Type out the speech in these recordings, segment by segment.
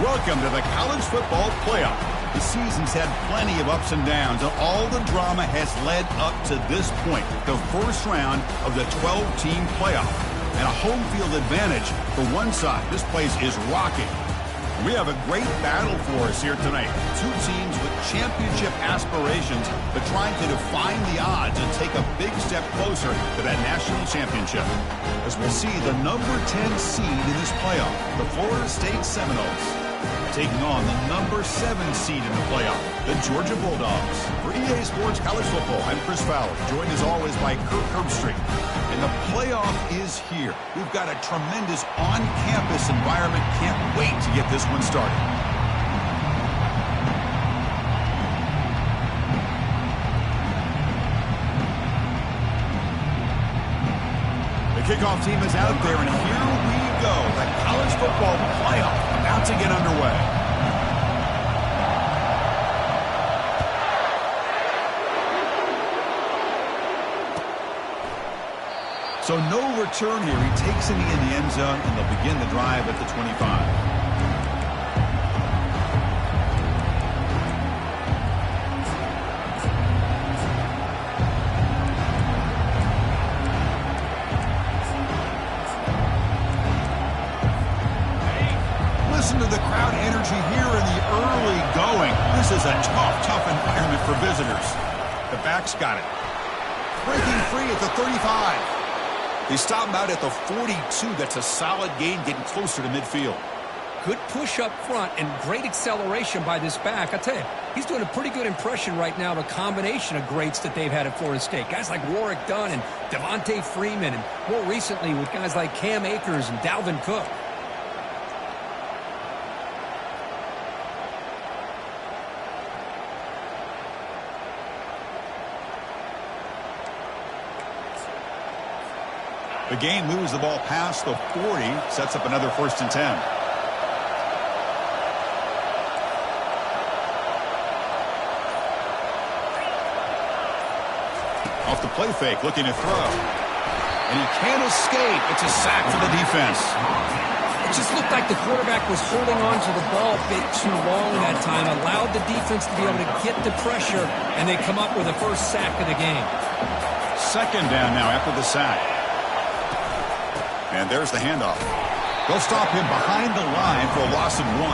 Welcome to the college football playoff. The season's had plenty of ups and downs, and all the drama has led up to this point, the first round of the 12-team playoff. And a home field advantage for one side. This place is rocking. We have a great battle for us here tonight. Two teams with championship aspirations, but trying to define the odds and take a big step closer to that national championship. As we'll see, the number 10 seed in this playoff, the Florida State Seminoles, taking on the number 7 seed in the playoff, the Georgia Bulldogs. For EA Sports College Football, I'm Chris Fowler, joined as always by Kirk Herbstreit. And the playoff is here. We've got a tremendous on-campus environment. Can't wait to get this one started. The kickoff team is out there, and here we go. The college football playoff about to get underway. So no return here. He takes it in the end zone, and they'll begin the drive at the 25. Listen to the crowd energy here in the early going. This is a tough environment for visitors. The back's got it. Breaking free at the 35. They stop him out at the 42. That's a solid gain, getting closer to midfield. Good push up front and great acceleration by this back. I tell you, he's doing a pretty good impression right now of a combination of greats that they've had at Florida State. Guys like Warwick Dunn and Devontae Freeman, and more recently with guys like Cam Akers and Dalvin Cook. The game moves the ball past the 40, sets up another 1st and 10. Off the play fake, looking to throw. And he can't escape. It's a sack for the defense. It just looked like the quarterback was holding on to the ball a bit too long that time, allowed the defense to be able to get the pressure, and they come up with a first sack of the game. 2nd down now after the sack. And there's the handoff. They'll stop him behind the line for a loss of 1.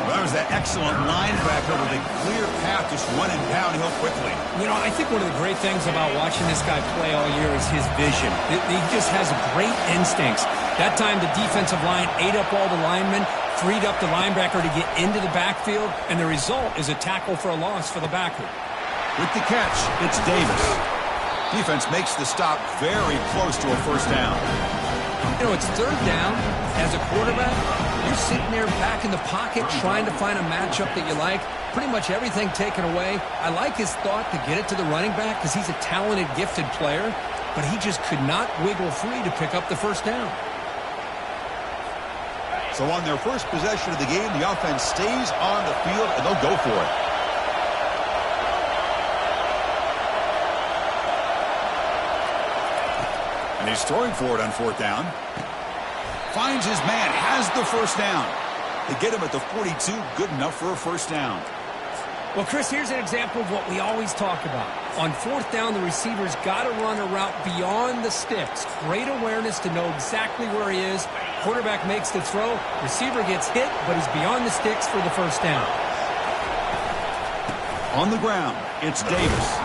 That was that excellent linebacker with a clear path just running downhill quickly. You know, I think one of the great things about watching this guy play all year is his vision. He just has great instincts. That time the defensive line ate up all the linemen, freed up the linebacker to get into the backfield, and the result is a tackle for a loss for the backer. With the catch, it's Davis. Defense makes the stop very close to a 1st down. You know, it's 3rd down. As a quarterback, you're sitting there back in the pocket trying to find a matchup that you like. Pretty much everything taken away. I like his thought to get it to the running back because he's a talented, gifted player, but he just could not wiggle free to pick up the 1st down. So on their first possession of the game, the offense stays on the field, and they'll go for it. And he's throwing for it on 4th down. Finds his man, has the 1st down. They get him at the 42, good enough for a 1st down. Well, Chris, here's an example of what we always talk about. On 4th down, the receiver's got to run a route beyond the sticks. Great awareness to know exactly where he is. Quarterback makes the throw. Receiver gets hit, but he's beyond the sticks for the 1st down. On the ground, it's Davis.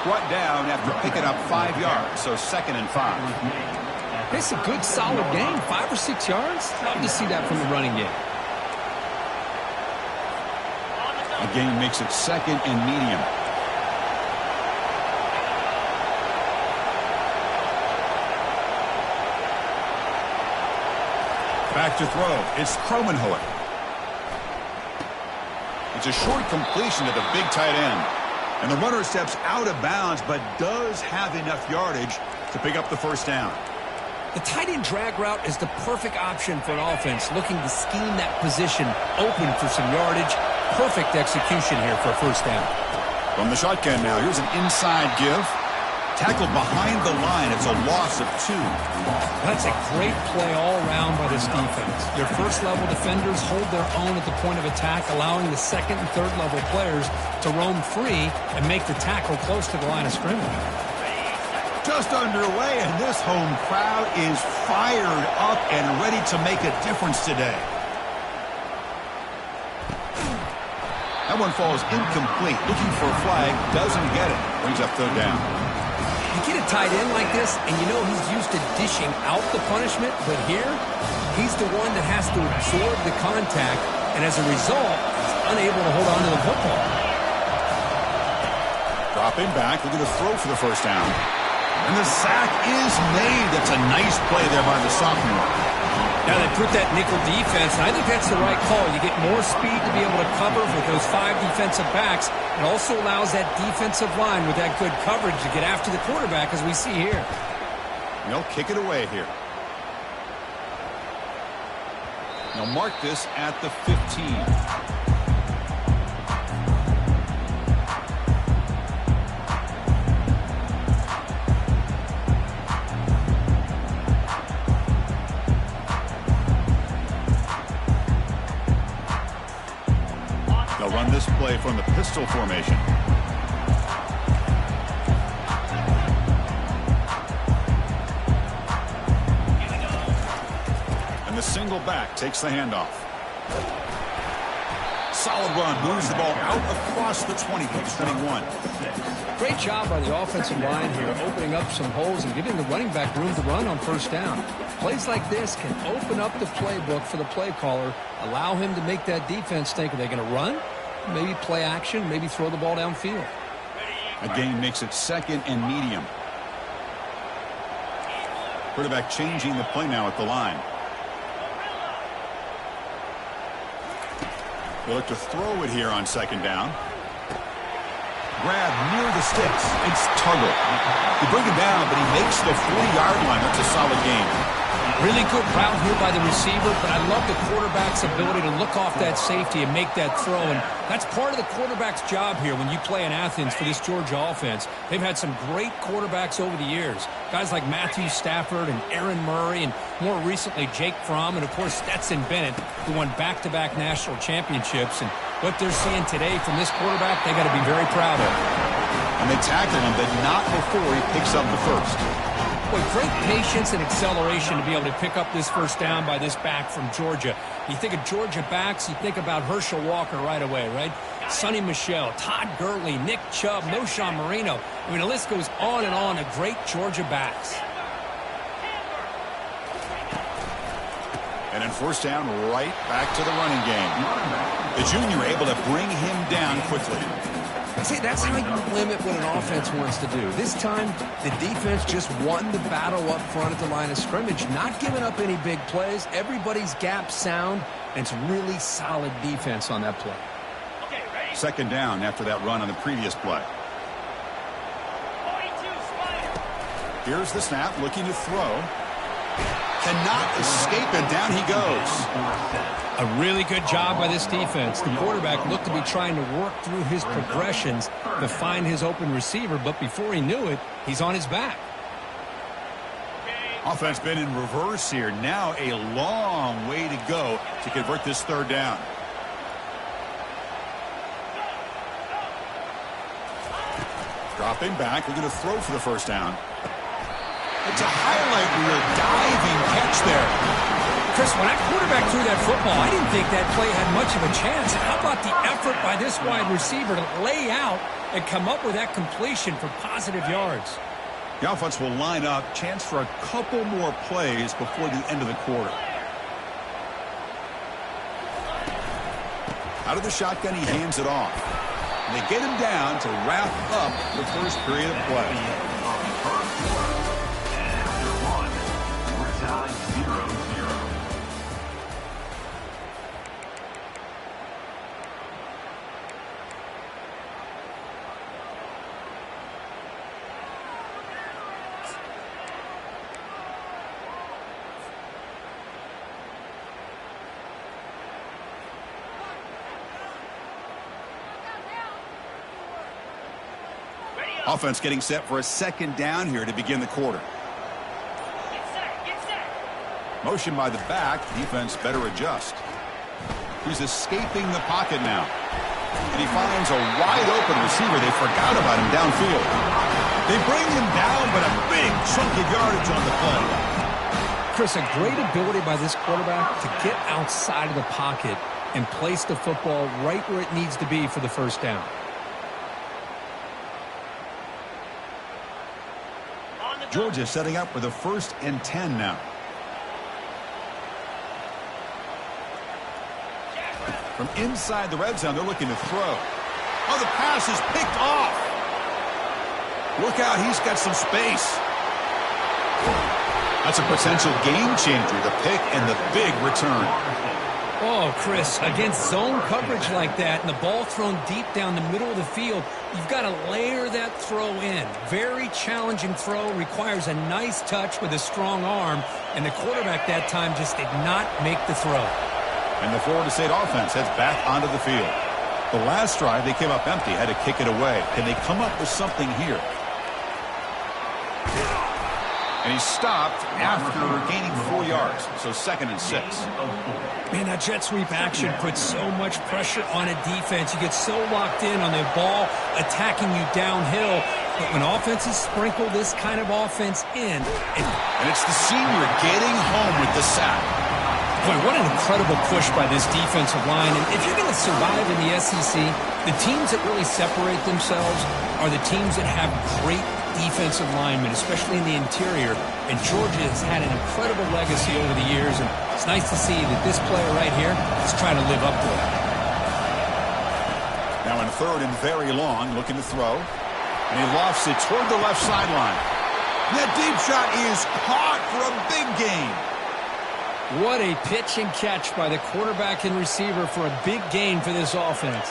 Brought down after picking up 5 yards, so 2nd and 5. It's a good, solid game. 5 or 6 yards. Love to see that from the running game. The game makes it 2nd and medium. Back to throw. It's Cromenhoek. It's a short completion to the big tight end. And the runner steps out of bounds, but does have enough yardage to pick up the 1st down. The tight end drag route is the perfect option for an offense looking to scheme that position open for some yardage. Perfect execution here for a 1st down. From the shotgun now, here's an inside give. Tackled behind the line. It's a loss of 2. That's a great play all around by this defense. Your first-level defenders hold their own at the point of attack, allowing the second and third-level players to roam free and make the tackle close to the line of scrimmage. Just underway, and this home crowd is fired up and ready to make a difference today. That one falls incomplete. Looking for a flag, doesn't get it. Brings up third down. You get a tight end like this, and you know he's used to dishing out the punishment, but here, he's the one that has to absorb the contact, and as a result, he's unable to hold on to the football. Dropping back, looking to throw for the first down. And the sack is made. That's a nice play there by the sophomore. Now they put that nickel defense, and I think that's the right call. You get more speed to be able to cover with those 5 defensive backs. It also allows that defensive line with that good coverage to get after the quarterback, as we see here. They'll kick it away here. They'll mark this at the 15. They'll run this play from the pistol formation. And the single back takes the handoff. Solid run, moves the ball out across the 20, picks 21. Great job by the offensive line here, opening up some holes and giving the running back room to run on first down. Plays like this can open up the playbook for the play caller, allow him to make that defense think, are they going to run? Maybe play action, maybe throw the ball downfield. A gain makes it second and medium. Quarterback changing the play now at the line. They look to throw it here on second down. Grab near the sticks. It's Tuggle. They bring him down, but he makes the 40-yard line. That's a solid gain. Really good route here by the receiver, but I love the quarterback's ability to look off that safety and make that throw. And that's part of the quarterback's job here when you play in Athens for this Georgia offense. They've had some great quarterbacks over the years. Guys like Matthew Stafford and Aaron Murray, and more recently Jake Fromm, and of course Stetson Bennett, who won back-to-back national championships. And what they're seeing today from this quarterback, they got to be very proud of. And they tackle him, but not before he picks up the first. Boy, great patience and acceleration to be able to pick up this first down by this back from Georgia. You think of Georgia backs, you think about Herschel Walker right away, right? Sonny Michel, Todd Gurley, Nick Chubb, Noshawn Marino. I mean, the list goes on and on of great Georgia backs. And then first down, right back to the running game. The junior able to bring him down quickly. See, that's how you limit what an offense wants to do. This time, the defense just won the battle up front at the line of scrimmage, not giving up any big plays. Everybody's gap sound, and it's really solid defense on that play. Second down after that run on the previous play. Here's the snap, looking to throw. Cannot escape it. Down he goes. A really good job by this defense. The quarterback looked to be trying to work through his progressions to find his open receiver, but before he knew it, he's on his back. Offense been in reverse here. Now a long way to go to convert this third down. Dropping back, we're going to throw for the first down. It's a highlight reel diving catch there. Chris, when that quarterback threw that football, I didn't think that play had much of a chance. How about the effort by this wide receiver to lay out and come up with that completion for positive yards? The offense will line up. Chance for a couple more plays before the end of the quarter. Out of the shotgun, he hands it off. And they get him down to wrap up the first period of play. Offense getting set for a second down here to begin the quarter. Motion by the back. Defense better adjust. He's escaping the pocket now. And he finds a wide open receiver. They forgot about him downfield. They bring him down, but a big chunk of yardage on the play. Chris, a great ability by this quarterback to get outside of the pocket and place the football right where it needs to be for the first down. Georgia setting up for the 1st and 10 now. From inside the red zone, they're looking to throw. Oh, the pass is picked off. Look out, he's got some space. That's a potential game changer, the pick and the big return. Oh, Chris, against zone coverage like that and the ball thrown deep down the middle of the field, you've got to layer that throw in. Very challenging throw, requires a nice touch with a strong arm, and the quarterback that time just did not make the throw. And the Florida State offense heads back onto the field. The last drive, they came up empty, had to kick it away. Can they come up with something here? And he stopped after gaining 4 yards, so 2nd and 6. Man, that jet sweep action puts so much pressure on a defense. You get so locked in on the ball attacking you downhill. But when offenses sprinkle this kind of offense in... And it's the senior getting home with the sack. Boy, what an incredible push by this defensive line. And if you're going to survive in the SEC, the teams that really separate themselves are the teams that have great defensive linemen, especially in the interior. And Georgia has had an incredible legacy over the years, and it's nice to see that this player right here is trying to live up to it. Now in 3rd and very long, looking to throw. And he lofts it toward the left sideline. That deep shot is caught for a big gain. What a pitch and catch by the quarterback and receiver for a big gain for this offense.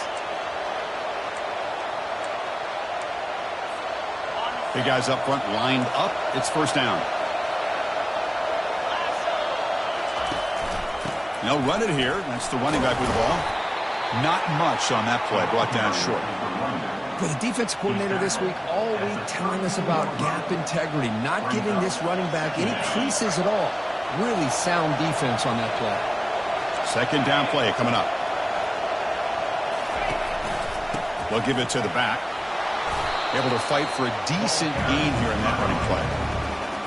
Big guys up front lined up. It's 1st down. They'll run it here. That's the running back with the ball. Not much on that play. Brought down short. For the defense coordinator this week, all week telling us about gap integrity, not giving this running back any creases at all. Really sound defense on that play. 2nd down play coming up. They'll give it to the back. Able to fight for a decent gain here in that running play.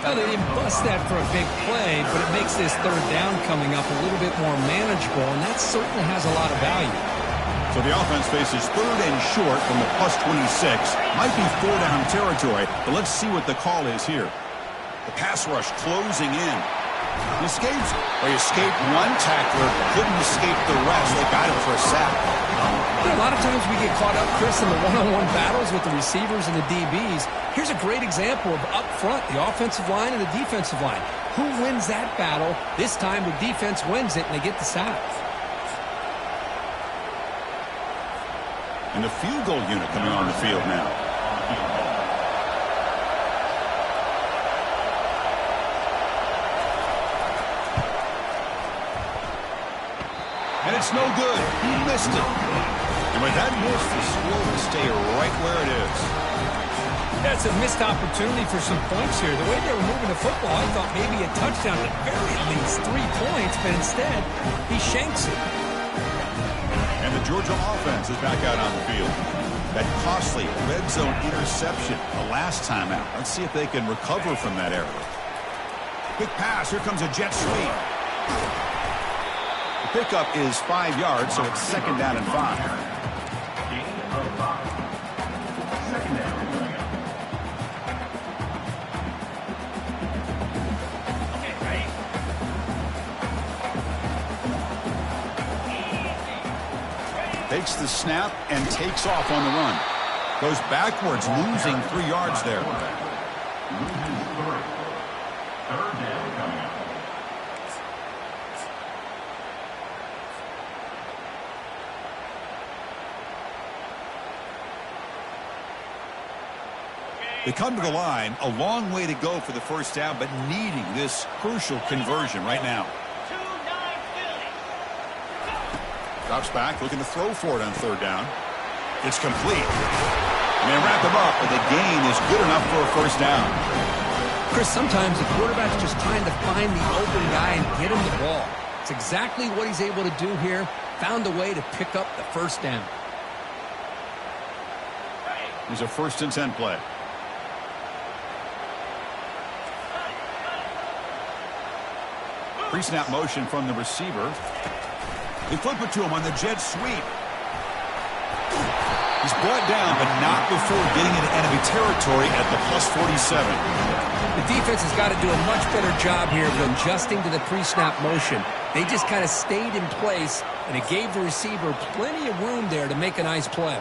Well, they didn't bust that for a big play, but it makes this 3rd down coming up a little bit more manageable, and that certainly has a lot of value. So the offense faces 3rd and short from the +26. Might be 4-down territory, but let's see what the call is here. The pass rush closing in. He escapes. Well, he escaped one tackler, couldn't escape the rest. They got him for a sack. A lot of times we get caught up, Chris, in the one-on-one battles with the receivers and the DBs. Here's a great example of up front, the offensive line and the defensive line. Who wins that battle? This time the defense wins it, and they get the sack. And the field goal unit coming on the field now. And it's no good. He missed it. And with that miss, the score will stay right where it is. That's a missed opportunity for some points here. The way they were moving the football, I thought maybe a touchdown, at very least 3 points, but instead, he shanks it. And the Georgia offense is back out on the field. That costly red zone interception the last time out. Let's see if they can recover from that error. Quick pass. Here comes a jet sweep. The pickup is 5 yards, so it's 2nd down and 5. Takes the snap and takes off on the run. Goes backwards, losing 3 yards there. They come to the line, a long way to go for the 1st down, but needing this crucial conversion right now. Drops back, looking to throw for it on 3rd down. It's complete. And they wrap him up, but the gain is good enough for a first down. Chris, sometimes the quarterback's just trying to find the open guy and get him the ball. It's exactly what he's able to do here. Found a way to pick up the first down. Here's a 1st and 10 play. Pre-snap motion from the receiver. They flip it to him on the jet sweep. He's brought down, but not before getting into enemy territory at the +47. The defense has got to do a much better job here of adjusting to the pre-snap motion. They just kind of stayed in place, and it gave the receiver plenty of room there to make a nice play.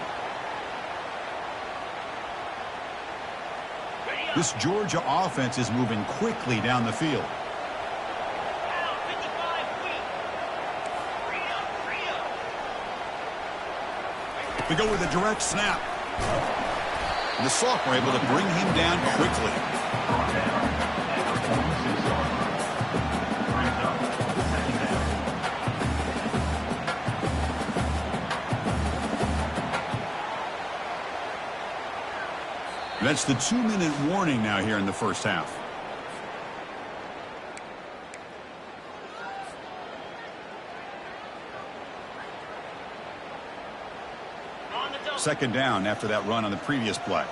This Georgia offense is moving quickly down the field. We go with a direct snap. And the Sophomore able to bring him down quickly. That's the 2-minute warning now here in the first half. Second down after that run on the previous play.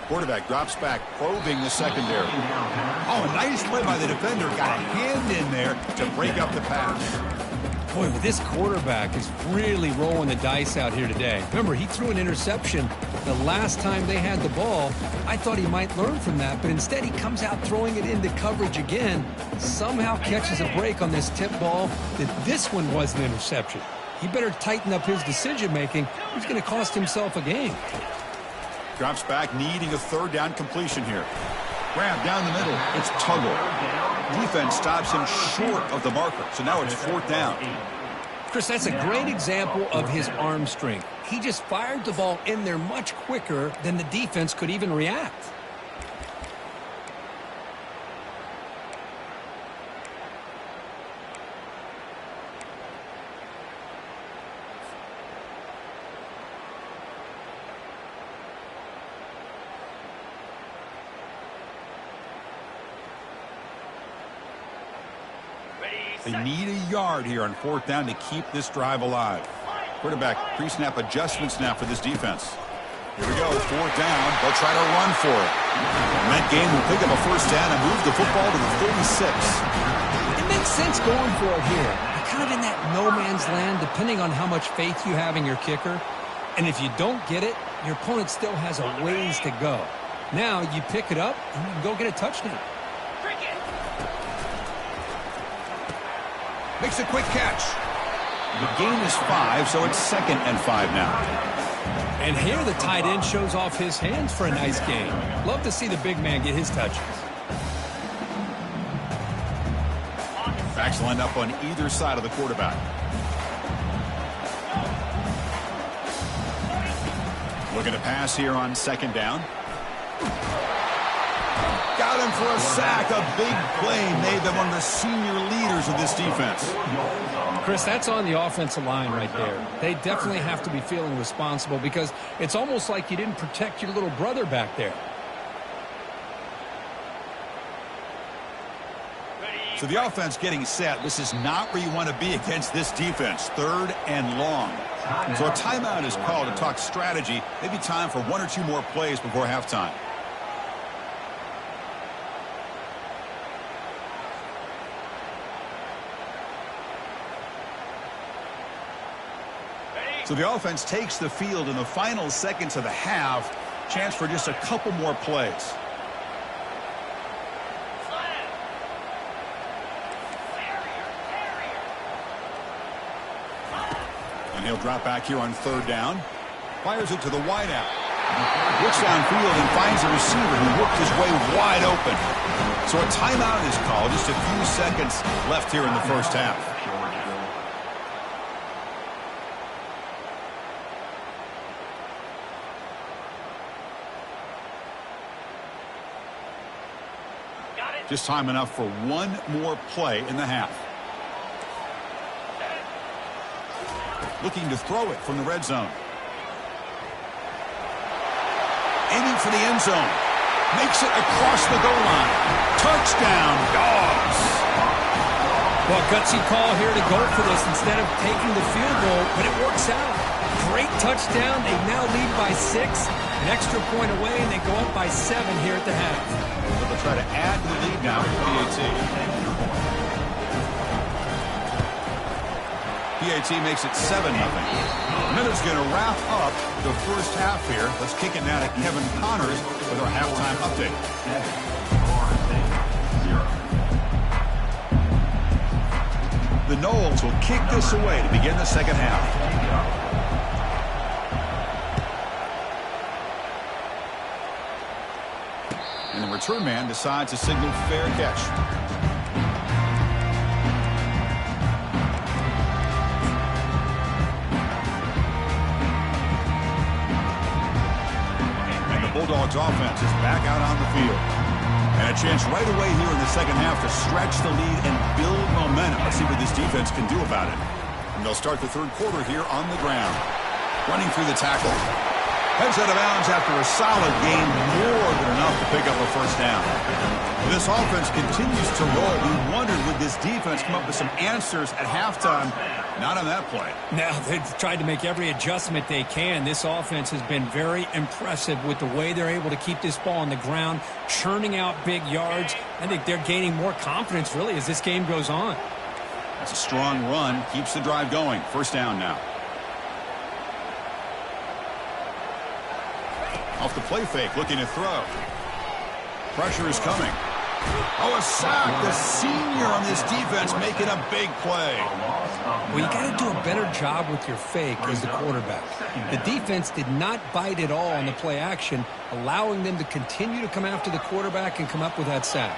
Quarterback drops back, probing the secondary. Oh, nice play by the defender. Got a hand in there to break up the pass. Boy, this quarterback is really rolling the dice out here today. Remember, he threw an interception the last time they had the ball. I thought he might learn from that, but instead he comes out throwing it into coverage again. Somehow catches a break on this tip ball that this one was an interception. He better tighten up his decision-making. He's going to cost himself a game. Drops back, needing a 3rd down completion here. Grab down the middle. It's Tuggle. Defense stops him short of the marker, so now it's 4th down. Chris, that's a great example of his arm strength. He just fired the ball in there much quicker than the defense could even react. They need a yard here on 4th down to keep this drive alive. Quarterback pre-snap adjustments now for this defense. Here we go, 4th down. They'll try to run for it. And that game will pick up a first down and move the football to the 36. It makes sense going for it here. You're kind of in that no man's land depending on how much faith you have in your kicker. And if you don't get it, your opponent still has a ways to go. Now you pick it up and you can go get a touchdown. Makes a quick catch. The gain is 5, so it's 2nd and 5 now. And here the tight end shows off his hands for a nice game. Love to see the big man get his touches. Backs lined up on either side of the quarterback. Looking to pass here on 2nd down. Got him for a sack. A big play made them one of the senior leaders of this defense. Chris, that's on the offensive line right there. They definitely have to be feeling responsible because it's almost like you didn't protect your little brother back there. So the offense getting set. This is not where you want to be against this defense. 3rd and long. So a timeout is called to talk strategy. Maybe time for 1 or 2 more plays before halftime. So the offense takes the field in the final seconds of the half. Chance for just a couple more plays. And he'll drop back here on 3rd down. Fires it to the wideout. Looks downfield and finds a receiver who worked his way wide open. So a timeout is called. Just a few seconds left here in the first half. Just time enough for 1 more play in the half. looking to throw it from the red zone. Aiming for the end zone. Makes it across the goal line. Touchdown, Dogs. Well, gutsy call here to go for this instead of taking the field goal, but it works out. Great touchdown. They now lead by 6. An extra point away, and they go up by 7 here at the half. So they'll try to add to the lead now with PAT. PAT makes it 7-0. Minutes going to wrap up the first half here. Let's kick it now to Kevin Connors with our halftime update. The Noles will kick this away to begin the second half. And the return man decides to signal fair catch. And the Bulldogs offense is back out on the field. And a chance right away here in the second half to stretch the lead and build momentum. Let's see what this defense can do about it. And they'll start the third quarter here on the ground. Running through the tackle. Heads out of bounds after a solid gain, more than enough to pick up a first down. This offense continues to roll. We wondered, would this defense come up with some answers at halftime? Not on that play. Now, they've tried to make every adjustment they can. This offense has been very impressive with the way they're able to keep this ball on the ground, churning out big yards. I think they're gaining more confidence, really, as this game goes on. That's a strong run. Keeps the drive going. First down now. Off the play fake, looking to throw. Pressure is coming. Oh, a sack. The senior on this defense making a big play. Well, you got to do a better job with your fake as the quarterback. The defense did not bite at all on the play action, allowing them to continue to come after the quarterback and come up with that sack.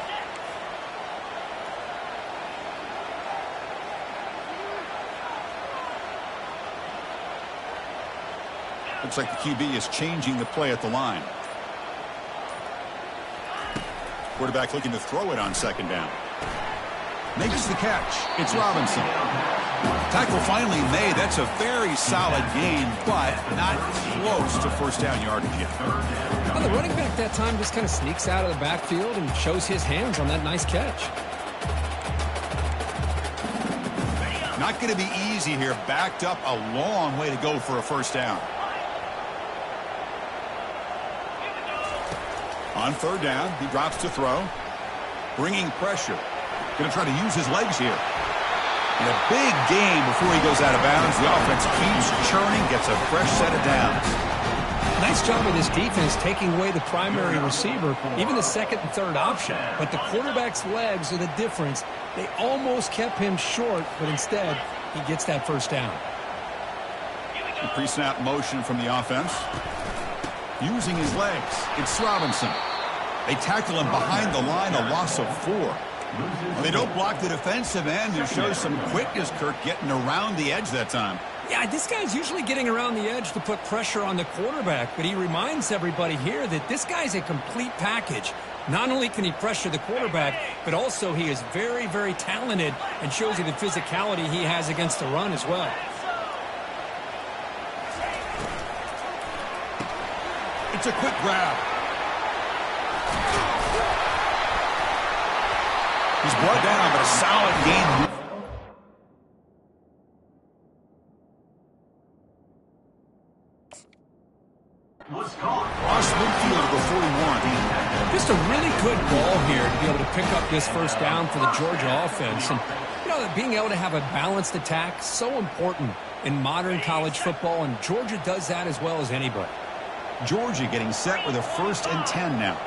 Looks like the QB is changing the play at the line. Quarterback looking to throw it on second down. Makes the catch. It's Robinson. Tackle finally made. That's a very solid gain, but not close to first down yardage yet. Well, the running back that time just kind of sneaks out of the backfield and shows his hands on that nice catch. Not going to be easy here. Backed up a long way to go for a first down. On third down, he drops to throw. Bringing pressure. Going to try to use his legs here. And a big gain before he goes out of bounds. The offense keeps churning, gets a fresh set of downs. Nice job of this defense taking away the primary receiver, even the second and third option. But the quarterback's legs are the difference. They almost kept him short, but instead, he gets that first down. Pre-snap motion from the offense. Using his legs. It's Robinson. They tackle him behind the line, a loss of 4. Well, they don't block the defensive end, who shows some quickness, Kirk, getting around the edge that time. Yeah, this guy's usually getting around the edge to put pressure on the quarterback, but he reminds everybody here that this guy's a complete package. Not only can he pressure the quarterback, but also he is very, very talented and shows you the physicality he has against the run as well. It's a quick grab. He's brought down, but a solid gain. Cross midfield to the 41. Just a really good ball here to be able to pick up this first down for the Georgia offense. And, you know, being able to have a balanced attack, so important in modern college football, and Georgia does that as well as anybody. Georgia getting set with a 1st and 10 now.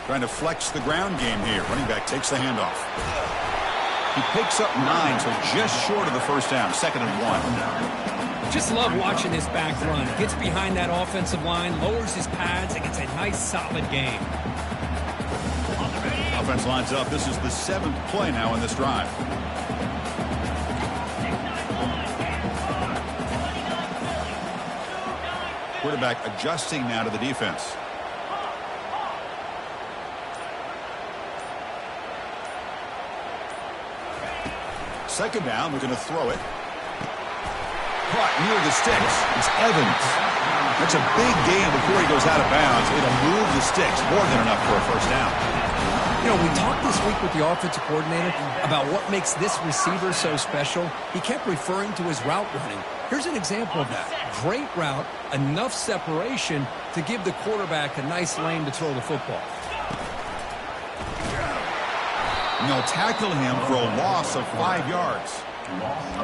Trying to flex the ground game here. Running back takes the handoff. He picks up 9, so just short of the first down. 2nd and 1. Just love watching this back run. Gets behind that offensive line, lowers his pads, and gets a nice solid gain. Offense lines up. This is the 7th play now in this drive. Quarterback adjusting now to the defense. Second down, we're going to throw it. Caught near the sticks. It's Evans. That's a big gain before he goes out of bounds. It'll move the sticks. More than enough for a first down. You know, we talked this week with the offensive coordinator about what makes this receiver so special. He kept referring to his route running. Here's an example of that. Great route, enough separation to give the quarterback a nice lane to throw the football. And they'll tackle him for a loss of 5 yards.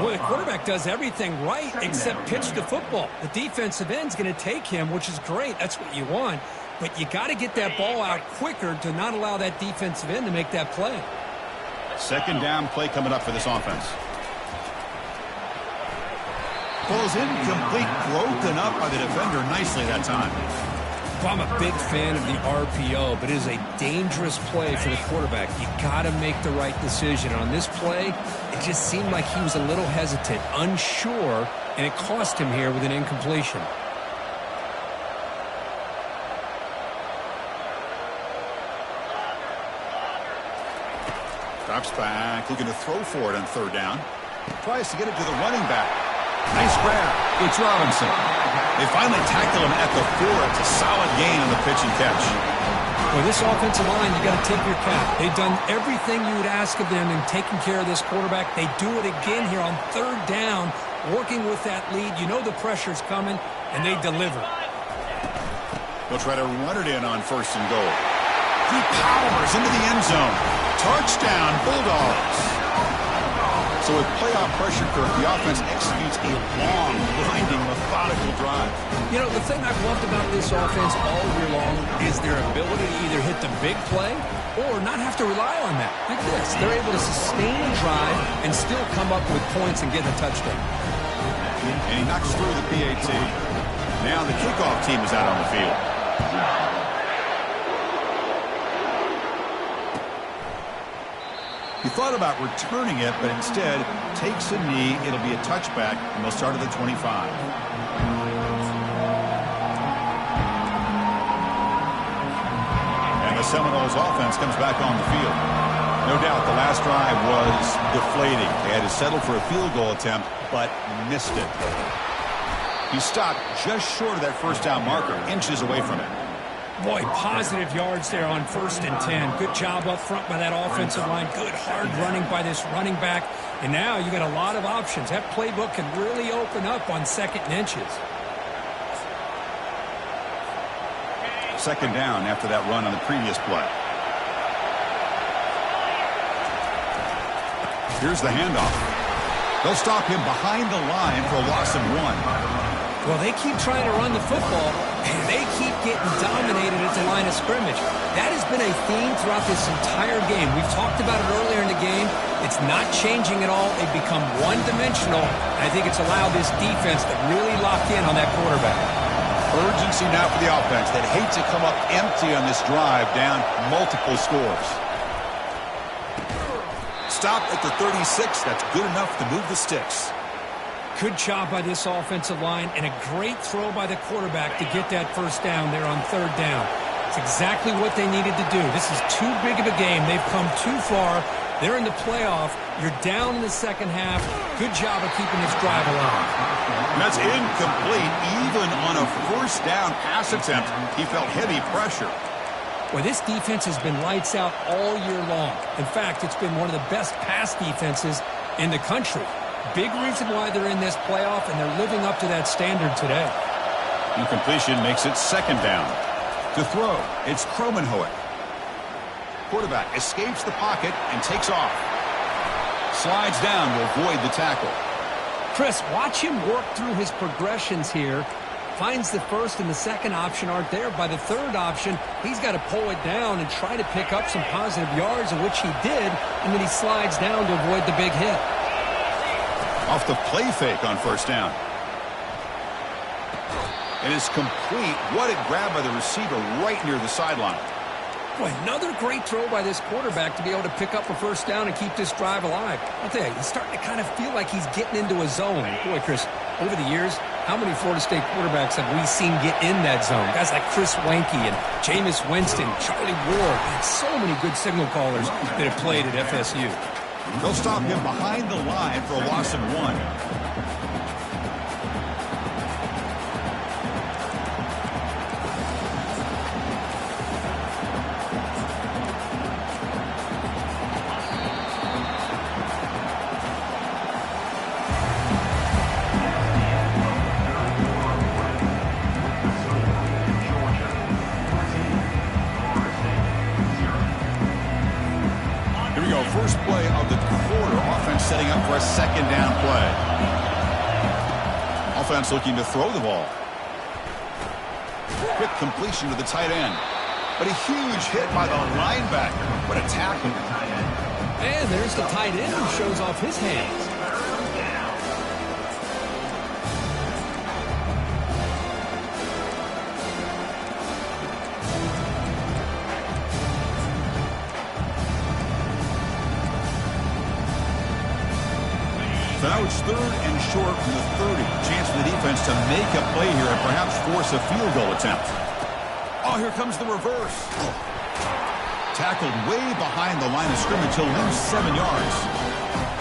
Well, the quarterback does everything right except pitch the football. The defensive end's going to take him, which is great. That's what you want. But you got to get that ball out quicker to not allow that defensive end to make that play. Second down play coming up for this offense. Pulls incomplete, broken up by the defender nicely that time. Well, I'm a big fan of the RPO, but it is a dangerous play for the quarterback. You got to make the right decision. On this play, it just seemed like he was a little hesitant, unsure, and it cost him here with an incompletion. Drops back, looking to throw for it on third down. Tries to get it to the running back. Nice grab. It's Robinson. They finally tackle him at the 4. It's a solid gain on the pitch and catch. Well, this offensive line, you got to tip your cap. They've done everything you would ask of them in taking care of this quarterback. They do it again here on third down, working with that lead. You know the pressure's coming, and they deliver. They'll try to run it in on first and goal. He powers into the end zone. Touchdown, Bulldogs. So with playoff pressure, Kirk, the offense executes a long, grinding, methodical drive. You know, the thing I've loved about this offense all year long is their ability to either hit the big play or not have to rely on that. Like this. They're able to sustain a drive and still come up with points and get a touchdown. And he knocks through the PAT. Now the kickoff team is out on the field. He thought about returning it, but instead takes a knee. It'll be a touchback, and they'll start at the 25. And the Seminoles offense comes back on the field. No doubt the last drive was deflating. They had to settle for a field goal attempt, but missed it. He stopped just short of that first down marker, inches away from it. Boy, positive yards there on 1st and 10. Good job up front by that offensive line. Good hard running by this running back. And now you got a lot of options. That playbook can really open up on 2nd and inches. Second down after that run on the previous play. Here's the handoff. They'll stop him behind the line for a loss of 1. Well, they keep trying to run the football, and they keep getting dominated at the line of scrimmage. That has been a theme throughout this entire game. We've talked about it earlier in the game. It's not changing at all. They've become one-dimensional, and I think it's allowed this defense to really lock in on that quarterback. Urgency now for the offense. They'd hate to come up empty on this drive, down multiple scores. Stop at the 36. That's good enough to move the sticks. Good job by this offensive line and a great throw by the quarterback to get that first down there on third down. It's exactly what they needed to do. This is too big of a game. They've come too far. They're in the playoff. You're down in the second half. Good job of keeping this drive alive. That's incomplete. Even on a first down pass attempt, he felt heavy pressure. Well, this defense has been lights out all year long. In fact, it's been one of the best pass defenses in the country. Big reason why they're in this playoff, and they're living up to that standard today. Incompletion makes it second down. To throw, it's Kromenhoek. Quarterback escapes the pocket and takes off. Slides down to avoid the tackle. Chris, watch him work through his progressions here. Finds the first and the second option aren't there. By the third option, he's got to pull it down and try to pick up some positive yards, of which he did, and then he slides down to avoid the big hit. Off the play fake on first down. It is complete. What a grab by the receiver right near the sideline. Boy, another great throw by this quarterback to be able to pick up a first down and keep this drive alive. I'll tell you, he's starting to kind of feel like he's getting into a zone. Boy, Chris, over the years, how many Florida State quarterbacks have we seen get in that zone? Guys like Chris Wanke and Jameis Winston, Charlie Ward, and so many good signal callers that have played at FSU. They'll stop him behind the line for a loss of 1. First play of the quarter. Offense setting up for a second down play. Offense looking to throw the ball. Quick completion to the tight end. But a huge hit by the linebacker. What a tackle. And there's the tight end who shows off his hands. So now it's 3rd and short from the 30. Chance for the defense to make a play here and perhaps force a field goal attempt. Oh, here comes the reverse. Tackled way behind the line of scrimmage. He'll lose 7 yards.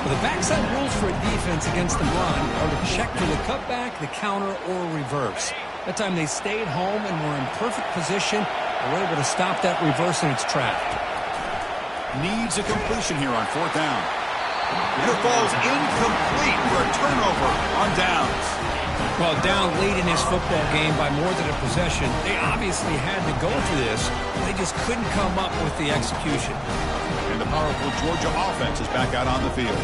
Well, the backside rules for a defense against the run are to check for the cutback, the counter, or reverse. That time they stayed home and were in perfect position and were able to stop that reverse in its track. Needs a completion here on 4th down. And it falls incomplete for a turnover on downs. Well, down late in this football game by more than a possession, they obviously had to go for this. They just couldn't come up with the execution. And the powerful Georgia offense is back out on the field.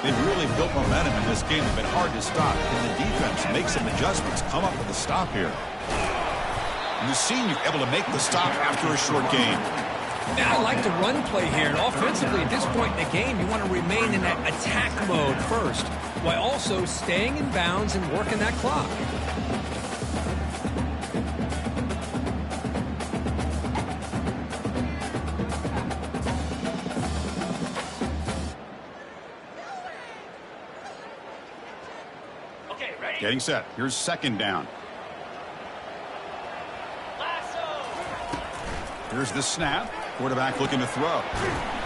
They've really built momentum in this game. It's been hard to stop. And the defense make some adjustments, come up with a stop here. And the senior able to make the stop after a short game. Now I like the run play here. And offensively, at this point in the game, you want to remain in that attack mode first, while also staying in bounds and working that clock. Okay, ready? Getting set. Here's 2nd down. Here's the snap. Quarterback looking to throw.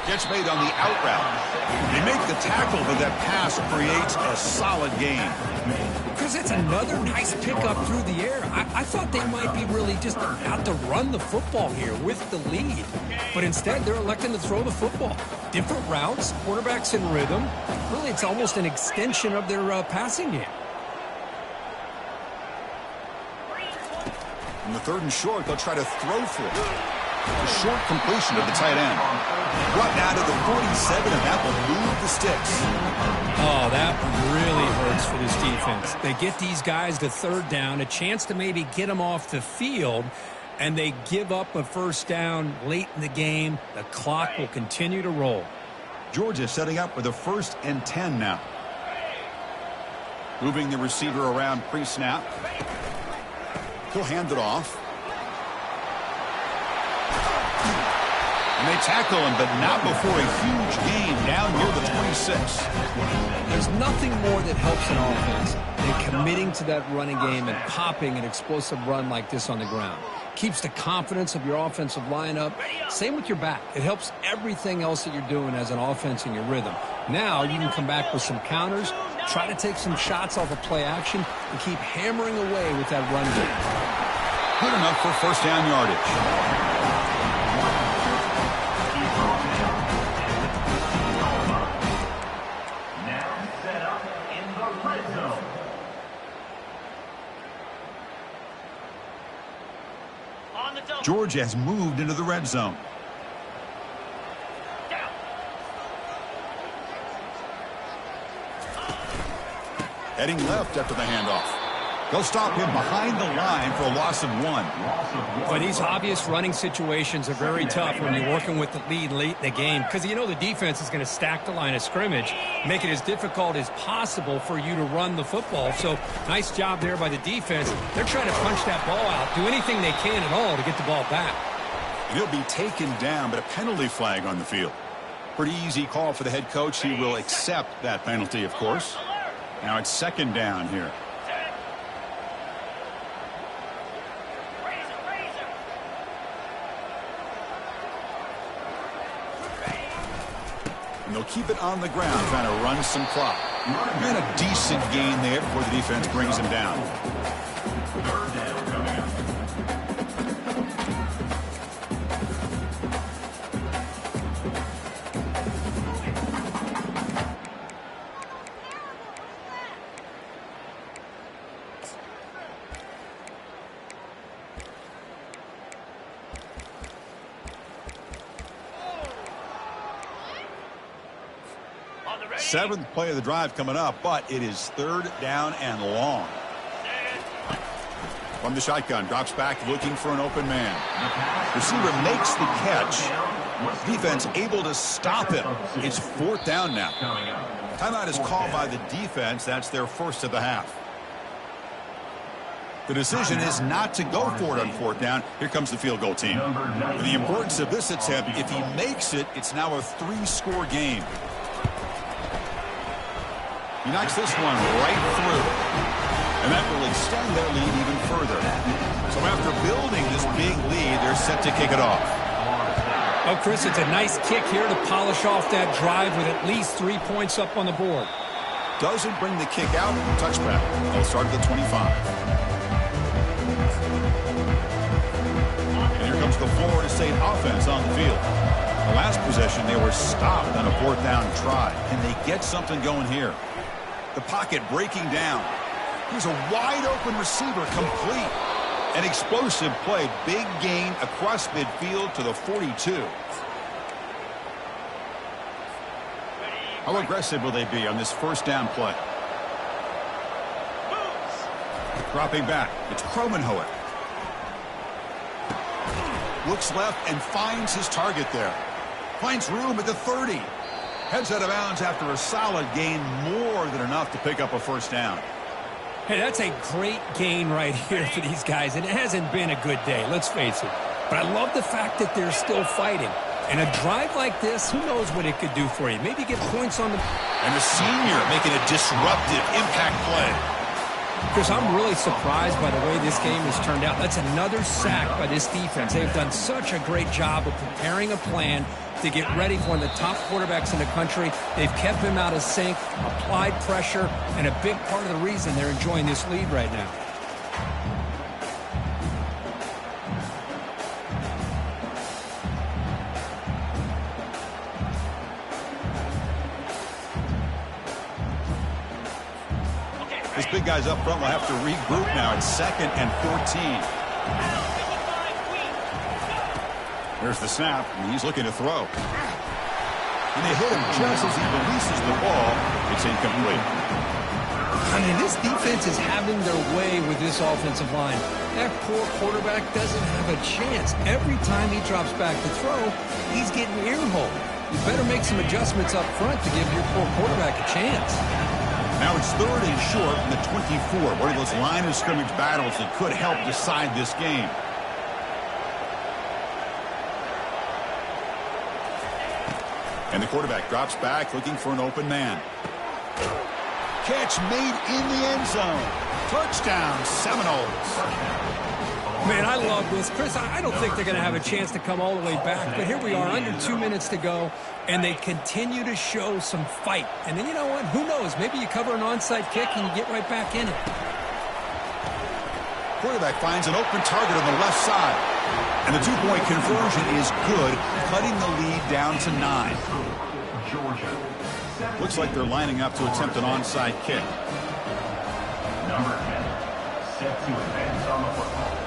Catch made on the out route. They make the tackle, but that pass creates a solid gain. Because it's another nice pickup through the air. I thought they might be really just out to run the football here with the lead. But instead, they're electing to throw the football. Different routes, quarterbacks in rhythm. Really, it's almost an extension of their passing game. On the 3rd and short, they'll try to throw for it. A short completion to the tight end. Brought down to the 47, and that will move the sticks. Oh, that really hurts for this defense. They get these guys to 3rd down, a chance to maybe get them off the field, and they give up a 1st down late in the game. The clock will continue to roll. Georgia setting up with a 1st and 10 now. Moving the receiver around pre-snap. He'll hand it off. And they tackle him, but not before a huge gain down near the 26. There's nothing more that helps an offense than committing to that running game and popping an explosive run like this on the ground. Keeps the confidence of your offensive lineup. Same with your back. It helps everything else that you're doing as an offense in your rhythm. Now you can come back with some counters, try to take some shots off of play action, and keep hammering away with that run game. Good enough for 1st down yardage. Georgia has moved into the red zone. Heading left after the handoff. They'll stop him behind the line for a loss of 1. But these obvious running situations are very tough when you're working with the lead late in the game, because you know the defense is going to stack the line of scrimmage, make it as difficult as possible for you to run the football. So nice job there by the defense. They're trying to punch that ball out, do anything they can at all to get the ball back. And he'll be taken down, but a penalty flag on the field. Pretty easy call for the head coach. He will accept that penalty, of course. Now it's 2nd down here. And they'll keep it on the ground, trying to run some clock. And a decent gain there before the defense brings him down. Seventh play of the drive coming up, but it is third down and long. From the shotgun, drops back looking for an open man. Receiver makes the catch. Defense able to stop him. It's fourth down now. Timeout is called by the defense. That's their first of the half. The decision is not to go for it on fourth down. Here comes the field goal team. The importance of this attempt, if he makes it, it's now a 3-score game. He knocks this one right through. And that will extend their lead even further. So after building this big lead, they're set to kick it off. Oh, Chris, it's a nice kick here to polish off that drive with at least 3 points up on the board. Doesn't bring the kick out. Touchback. They'll start at the 25. And here comes the Florida State offense on the field. The last possession, they were stopped on a fourth down try. Can they get something going here? The pocket breaking down. Here's a wide-open receiver complete. An explosive play. Big gain across midfield to the 42. How aggressive will they be on this first down play? Dropping back. It's Kromenhoek. Looks left and finds his target there. Finds room at the 30. Heads out of bounds after a solid gain, more than enough to pick up a first down. Hey, that's a great gain right here for these guys, and it hasn't been a good day, let's face it. But I love the fact that they're still fighting. And a drive like this, who knows what it could do for you? Maybe get points on the... And the senior making a disruptive impact play. Chris, I'm really surprised by the way this game has turned out. That's another sack by this defense. They've done such a great job of preparing a plan to get ready for one of the top quarterbacks in the country. They've kept him out of sync, applied pressure, and a big part of the reason they're enjoying this lead right now. This big guy's up front will have to regroup now. It's 2nd and 14. There's the snap, and he's looking to throw. And they hit him just as he releases the ball. It's incomplete. I mean, this defense is having their way with this offensive line. That poor quarterback doesn't have a chance. Every time he drops back to throw, he's getting earholed. You better make some adjustments up front to give your poor quarterback a chance. Now it's 3rd and short from the 24. One of those line of scrimmage battles that could help decide this game. And the quarterback drops back looking for an open man. Catch made in the end zone. Touchdown, Seminoles. Man, I love this. Chris, I don't think they're going to have a chance to come all the way back, but here we are, under 2 minutes to go, and they continue to show some fight. And then, you know what? Who knows? Maybe you cover an onside kick and you get right back in it. Quarterback finds an open target on the left side. And the 2-point conversion is good, cutting the lead down to 9. Looks like they're lining up to attempt an onside kick. Number 10, set to advance on the football.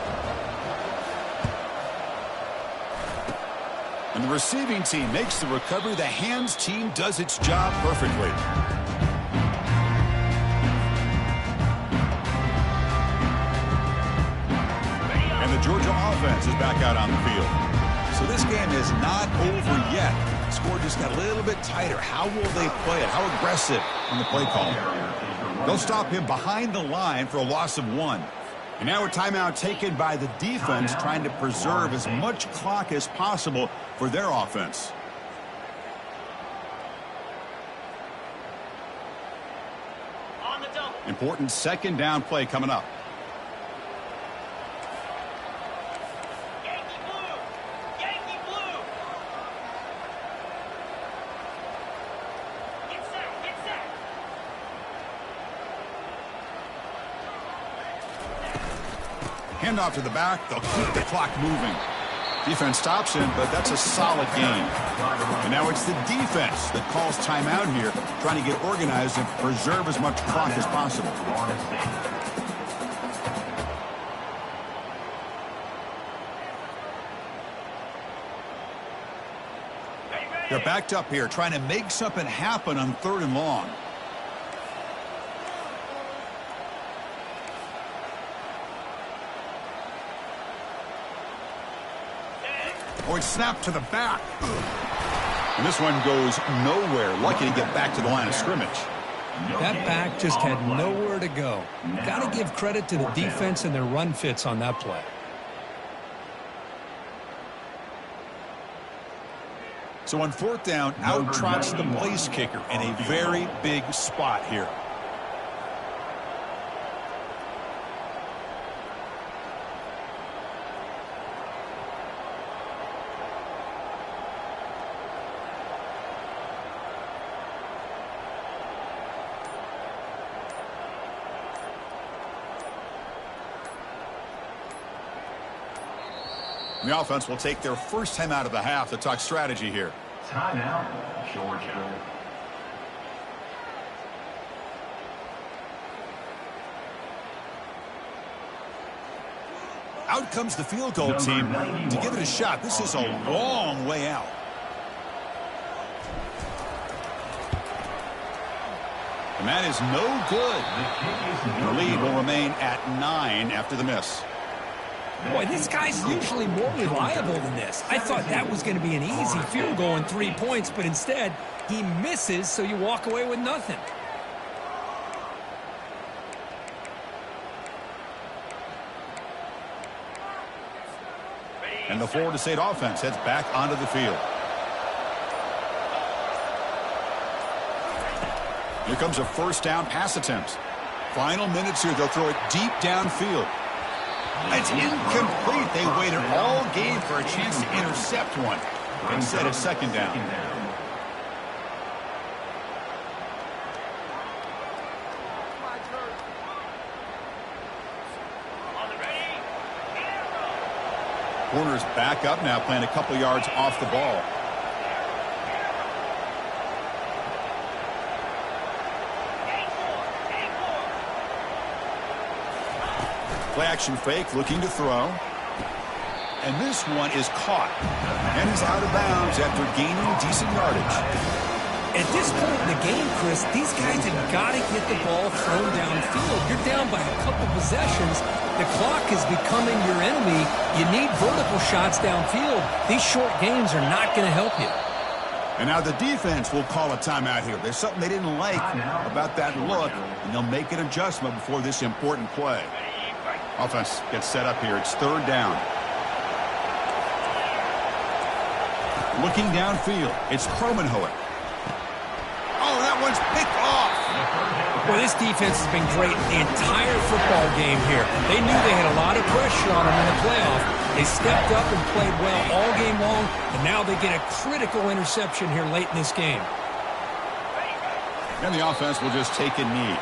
And the receiving team makes the recovery. The hands team does its job perfectly. And the Georgia offense is back out on the field. So this game is not over yet. The score just got a little bit tighter. How will they play it? How aggressive in the play call? They'll stop him behind the line for a loss of 1. And now a timeout taken by the defense, trying to preserve as much clock as possible for their offense. On the double. Important 2nd down play coming up. Yankee blue. Yankee blue. Hand off to the back. They'll keep the clock moving. Defense stops him, but that's a solid game. And now it's the defense that calls timeout here, trying to get organized and preserve as much clock as possible. They're backed up here, trying to make something happen on 3rd and long. Oh, it's snapped to the back. And this one goes nowhere. Lucky to get back to the line of scrimmage. That back just had nowhere to go. Got to give credit to the defense and their run fits on that play. So on 4th down, out trots the place kicker in a very big spot here. The offense will take their first time out of the half to talk strategy here. Timeout, Georgia. Out comes the field goal team to give it a shot. This is a long way out. And that is no good. The lead will remain at 9 after the miss. Boy, this guy's usually more reliable than this. I thought that was going to be an easy field goal and 3 points, but instead, he misses, so you walk away with nothing. And the Florida State offense heads back onto the field. Here comes a first down pass attempt. Final minutes here, they'll throw it deep downfield. It's incomplete. They waited all game for a chance to intercept one. Instead, it's 2nd down. Corner's back up now, playing a couple yards off the ball. Play action fake, looking to throw. And this one is caught. And he's out of bounds after gaining decent yardage. At this point in the game, Chris, these guys have got to get the ball thrown downfield. You're down by a couple possessions. The clock is becoming your enemy. You need vertical shots downfield. These short games are not going to help you. And now the defense will call a timeout here. There's something they didn't like about that look, and they'll make an adjustment before this important play. Offense gets set up here. It's 3rd down. Looking downfield, it's Kromenhoek. Oh, that one's picked off. Well, this defense has been great the entire football game here. They knew they had a lot of pressure on them in the playoff. They stepped up and played well all game long, and now they get a critical interception here late in this game. And the offense will just take a knee.